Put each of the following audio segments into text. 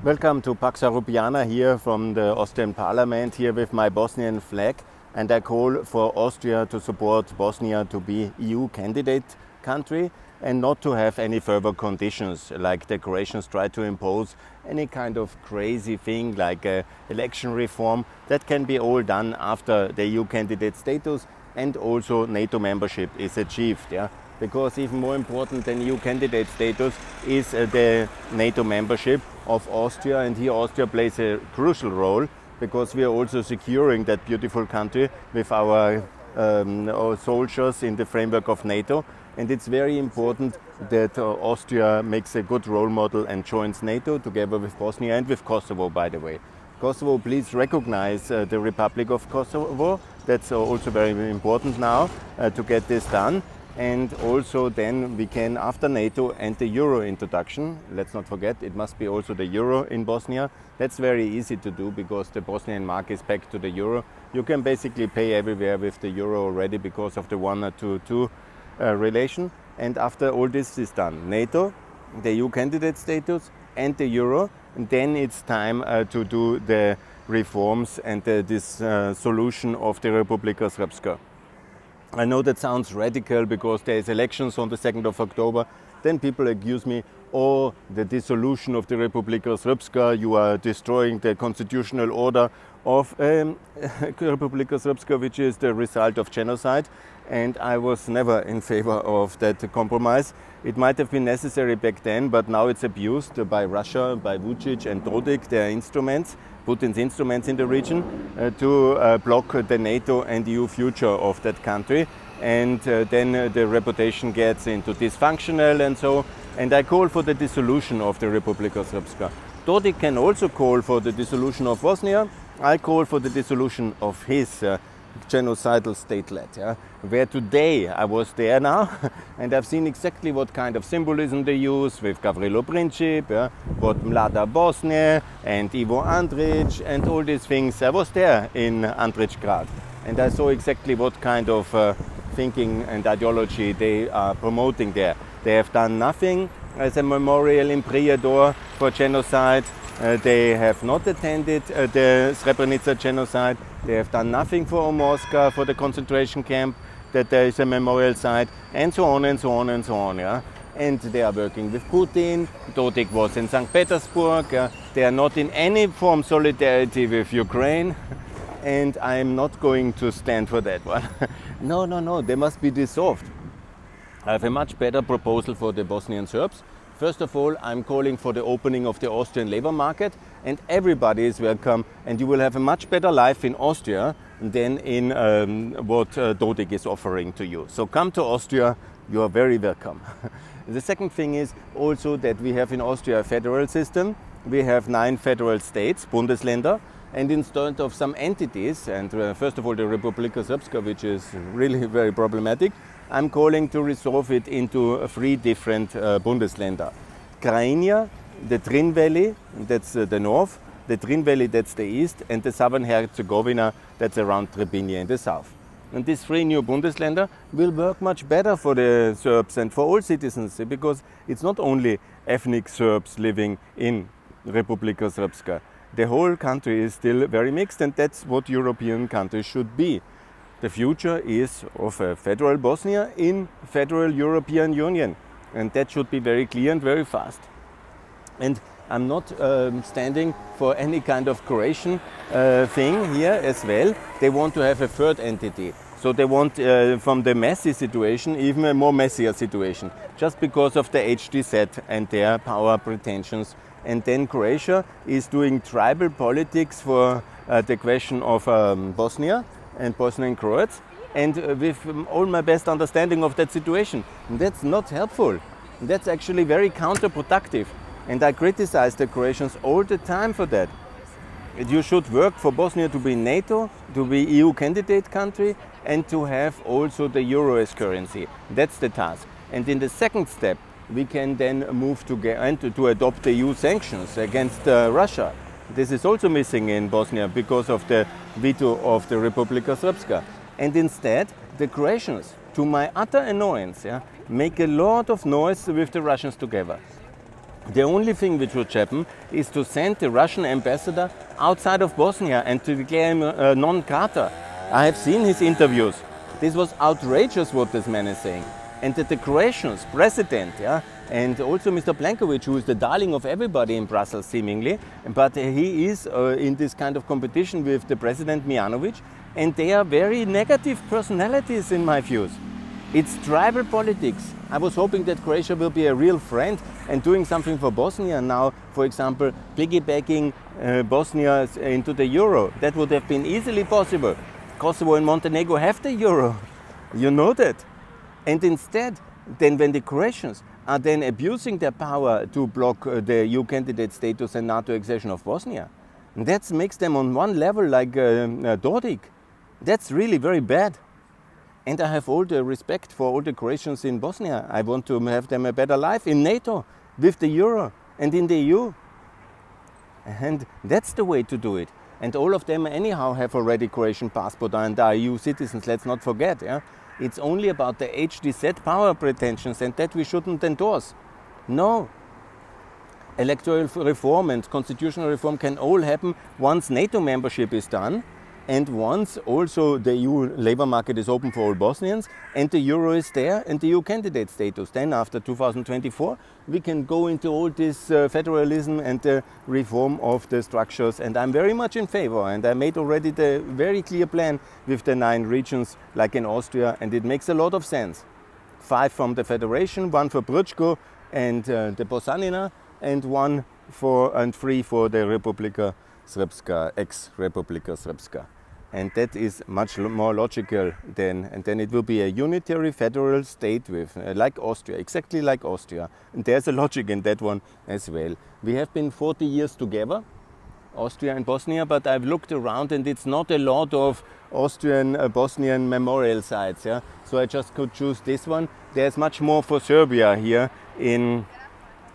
Welcome to Pax Europiana here from the Austrian Parliament, here with my Bosnian flag, and I call for Austria to support Bosnia to be EU candidate country and not to have any further conditions like the Croatians try to impose any kind of crazy thing like election reform. That can be all done after the EU candidate status and also NATO membership is achieved. Because even more important than EU candidate status is the NATO membership of Austria, and here Austria plays a crucial role because we are also securing that beautiful country with our soldiers in the framework of NATO, and it's very important that Austria makes a good role model and joins NATO together with Bosnia and with Kosovo, by the way. Kosovo, please recognize the Republic of Kosovo. That's also very important now to get this done. And also then we can, after NATO and the Euro introduction, let's not forget, it must be also the Euro in Bosnia. That's very easy to do because the Bosnian mark is back to the Euro. You can basically pay everywhere with the Euro already because of the 1-to-2 relation. And after all this is done, NATO, the EU candidate status and the Euro, and then it's time to do the reforms and this solution of the Republika Srpska. I know that sounds radical because there is elections on the 2nd of October. Then people accuse me, oh, the dissolution of the Republika Srpska, you are destroying the constitutional order of Republika Srpska, which is the result of genocide. And I was never in favor of that compromise. It might have been necessary back then, but now it's abused by Russia, by Vucic and Dodik, their instruments, Putin's instruments in the region, to block the NATO and EU future of that country. And then the reputation gets into dysfunctional and so. And I call for the dissolution of the Republika Srpska. Dodik can also call for the dissolution of Bosnia. I call for the dissolution of his genocidal statelet, where today I was there now and I've seen exactly what kind of symbolism they use with Gavrilo Princip, what Mlada Bosnia and Ivo Andrić and all these things. I was there in Andrićgrad and I saw exactly what kind of thinking and ideology they are promoting there. They have done nothing as a memorial in Prijedor for genocide. They have not attended the Srebrenica genocide. They have done nothing for Omorska, for the concentration camp, that there is a memorial site, and so on and so on and so on. And they are working with Putin. Dodik was in St. Petersburg. They are not in any form solidarity with Ukraine. And I am not going to stand for that one. No, they must be dissolved. I have a much better proposal for the Bosnian Serbs. First of all, I'm calling for the opening of the Austrian labor market, and everybody is welcome, and you will have a much better life in Austria than in what Dodik is offering to you. So come to Austria, you are very welcome. The second thing is also that we have in Austria a federal system. We have 9 federal states, Bundesländer, and instead of some entities, and first of all the Republika Srpska, which is really very problematic, I'm calling to resolve it into 3 different Bundesländer. Krajina, the Drin Valley, that's the north, the Drin Valley, that's the east, and the Southern Herzegovina, that's around Trebinje in the south. And these 3 new Bundesländer will work much better for the Serbs and for all citizens, because it's not only ethnic Serbs living in Republika Srpska. The whole country is still very mixed, and that's what European countries should be. The future is of a federal Bosnia in federal European Union, and that should be very clear and very fast. And I'm not standing for any kind of Croatian thing here as well. They want to have a third entity. So they want from the messy situation even a more messier situation, just because of the HDZ and their power pretensions. And then Croatia is doing tribal politics for the question of Bosnia and Bosnian Croats, and with all my best understanding of that situation. That's not helpful. That's actually very counterproductive. And I criticize the Croatians all the time for that. You should work for Bosnia to be NATO, to be EU candidate country, and to have also the euro as currency. That's the task. And in the second step, we can then move to adopt the EU sanctions against Russia. This is also missing in Bosnia because of the veto of the Republika Srpska. And instead, the Croatians, to my utter annoyance, make a lot of noise with the Russians together. The only thing which would happen is to send the Russian ambassador outside of Bosnia and to declare him non grata. I have seen his interviews. This was outrageous what this man is saying. And that the Croatian president, and also Mr. Plenković, who is the darling of everybody in Brussels seemingly, but he is in this kind of competition with the president Mijanović, and they are very negative personalities in my views. It's tribal politics. I was hoping that Croatia will be a real friend and doing something for Bosnia now, for example, piggybacking Bosnia into the euro. That would have been easily possible. Kosovo and Montenegro have the euro. You know that. And instead, then when the Croatians are then abusing their power to block the EU candidate status and NATO accession of Bosnia, that makes them on one level like Dodik. That's really very bad. And I have all the respect for all the Croatians in Bosnia. I want to have them a better life in NATO, with the euro and in the EU. And that's the way to do it. And all of them anyhow have already Croatian passport and are EU citizens, let's not forget. It's only about the HDZ power pretensions, and that we shouldn't endorse. No. Electoral reform and constitutional reform can all happen once NATO membership is done, and once also the EU labor market is open for all Bosnians, and the euro is there, and the EU candidate status. Then after 2024, we can go into all this federalism and the reform of the structures, and I'm very much in favor, and I made already the very clear plan with the 9 regions, like in Austria, and it makes a lot of sense. 5 from the federation, 1 for Brčko and the Posanina, and 3 for the Republika Srpska, ex-Republika Srpska. And that is much more logical and then it will be a unitary federal state with, like Austria, exactly like Austria. And there's a logic in that one as well. We have been 40 years together, Austria and Bosnia, but I've looked around and it's not a lot of Austrian, Bosnian memorial sites. So I just could choose this one. There's much more for Serbia here.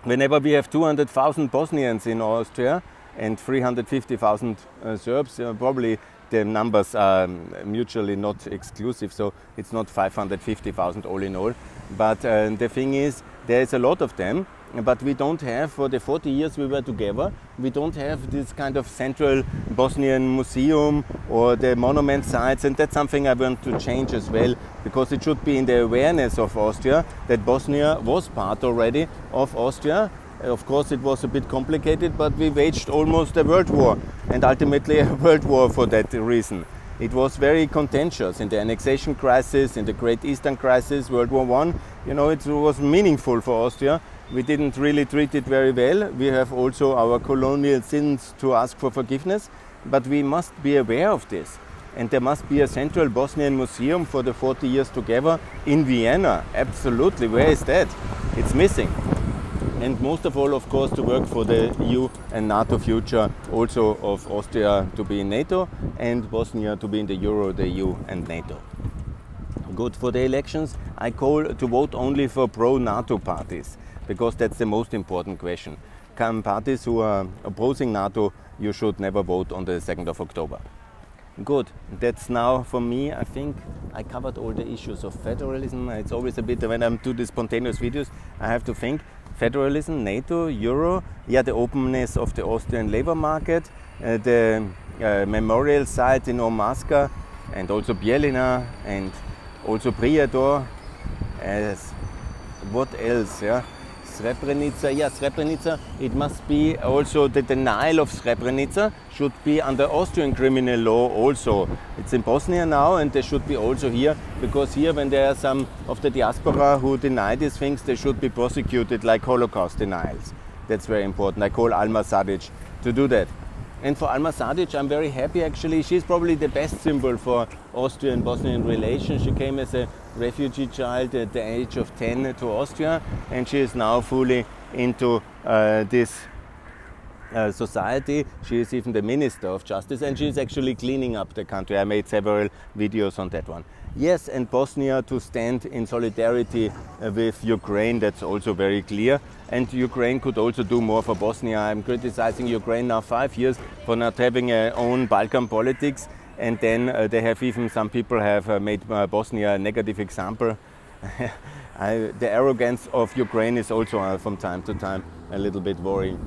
Whenever we have 200,000 Bosnians in Austria and 350,000 Serbs, probably the numbers are mutually not exclusive, so it's not 550,000 all in all. But the thing is, there is a lot of them, but we don't have, for the 40 years we were together, we don't have this kind of central Bosnian museum or the monument sites, and that's something I want to change as well, because it should be in the awareness of Austria that Bosnia was part already of Austria. Of course, it was a bit complicated, but we waged almost a world war, and ultimately a world war for that reason. It was very contentious in the annexation crisis, in the Great Eastern Crisis, World War I. It was meaningful for Austria. We didn't really treat it very well. We have also our colonial sins to ask for forgiveness, but we must be aware of this. And there must be a central Bosnian museum for the 40 years together in Vienna. Absolutely. Where is that? It's missing. And most of all, of course, to work for the EU and NATO future, also of Austria to be in NATO and Bosnia to be in the Euro, the EU and NATO. Good. For the elections, I call to vote only for pro-NATO parties, because that's the most important question. Parties who are opposing NATO, you should never vote on the 2nd of October. Good. That's now for me. I think I covered all the issues of federalism. It's always a bit, when I do these spontaneous videos, I have to think federalism, NATO, Euro, the openness of the Austrian labor market, the memorial site in Omaska, and also Bijeljina, and also Prijedor. What else? Srebrenica, Srebrenica, it must be also the denial of Srebrenica should be under Austrian criminal law also. It's in Bosnia now, and they should be also here, because here when there are some of the diaspora who deny these things, they should be prosecuted like Holocaust denials. That's very important. I call Alma Sadic to do that. And for Alma Sadic, I'm very happy actually. She's probably the best symbol for Austrian-Bosnian relations. She came as a refugee child at the age of 10 to Austria, and she is now fully into this society. She is even the Minister of Justice, and she is actually cleaning up the country. I made several videos on that one. Yes, and Bosnia to stand in solidarity with Ukraine, that's also very clear. And Ukraine could also do more for Bosnia. I'm criticizing Ukraine now 5 years for not having their own Balkan politics. And then they have even, some people have made Bosnia a negative example. The arrogance of Ukraine is also from time to time a little bit worrying.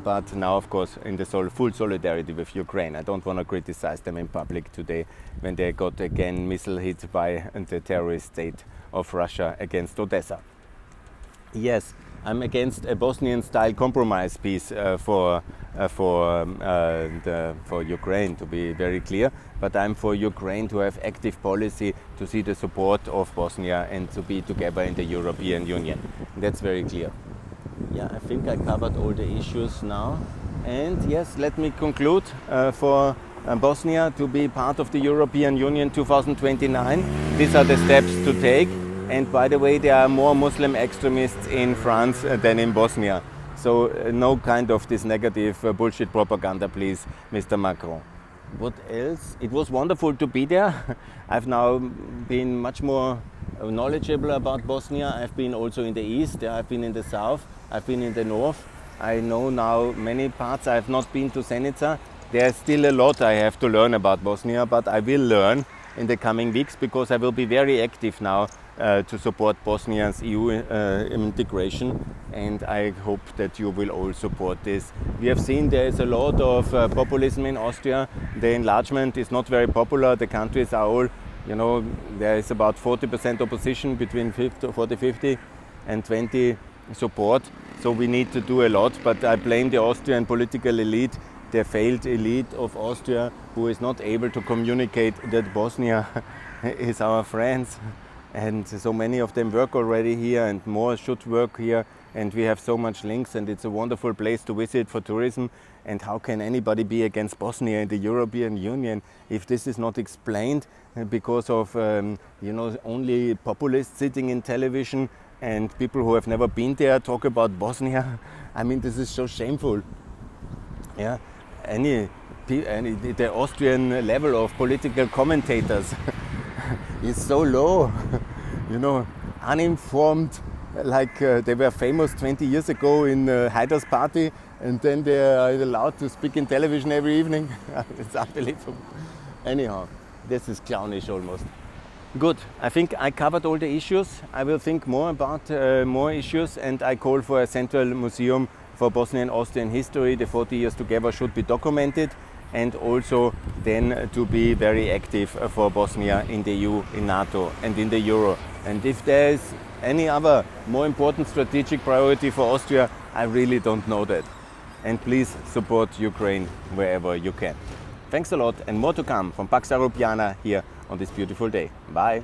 But now, of course, in the full solidarity with Ukraine. I don't want to criticize them in public today when they got again missile hit by the terrorist state of Russia against Odessa. Yes, I'm against a Bosnian-style compromise peace for Ukraine, to be very clear. But I'm for Ukraine to have active policy to see the support of Bosnia and to be together in the European Union. That's very clear. Yeah, I think I covered all the issues now. And yes, let me conclude for Bosnia to be part of the European Union 2029. These are the steps to take. And by the way, there are more Muslim extremists in France than in Bosnia. So no kind of this negative bullshit propaganda, please, Mr. Macron. What else? It was wonderful to be there. I've now been much more knowledgeable about Bosnia. I've been also in the east, I've been in the south, I've been in the north. I know now many parts. I have not been to Zenica. There's still a lot I have to learn about Bosnia, but I will learn in the coming weeks because I will be very active now to support Bosnia's EU integration, and I hope that you will all support this. We have seen there is a lot of populism in Austria. The enlargement is not very popular. The countries are all, you know, there is about 40% opposition, between 40-50 and 20 support. So we need to do a lot, but I blame the Austrian political elite, the failed elite of Austria, who is not able to communicate that Bosnia is our friends. And so many of them work already here, and more should work here, and we have so much links, and it's a wonderful place to visit for tourism. And how can anybody be against Bosnia in the European Union if this is not explained because of you know, only populists sitting in television and people who have never been there talk about Bosnia? I mean, this is so shameful. Yeah, the Austrian level of political commentators is so low, you know, uninformed, like they were famous 20 years ago in Haider's party, and then they are allowed to speak in television every evening. It's unbelievable. Anyhow, this is clownish almost. Good, I think I covered all the issues. I will think more about more issues, and I call for a central museum for Bosnian and Austrian history. The 40 years together should be documented, and also then to be very active for Bosnia in the EU, in NATO and in the Euro. And if there is any other more important strategic priority for Austria, I really don't know that. And please support Ukraine wherever you can. Thanks a lot, and more to come from Pax Europiana here on this beautiful day. Bye.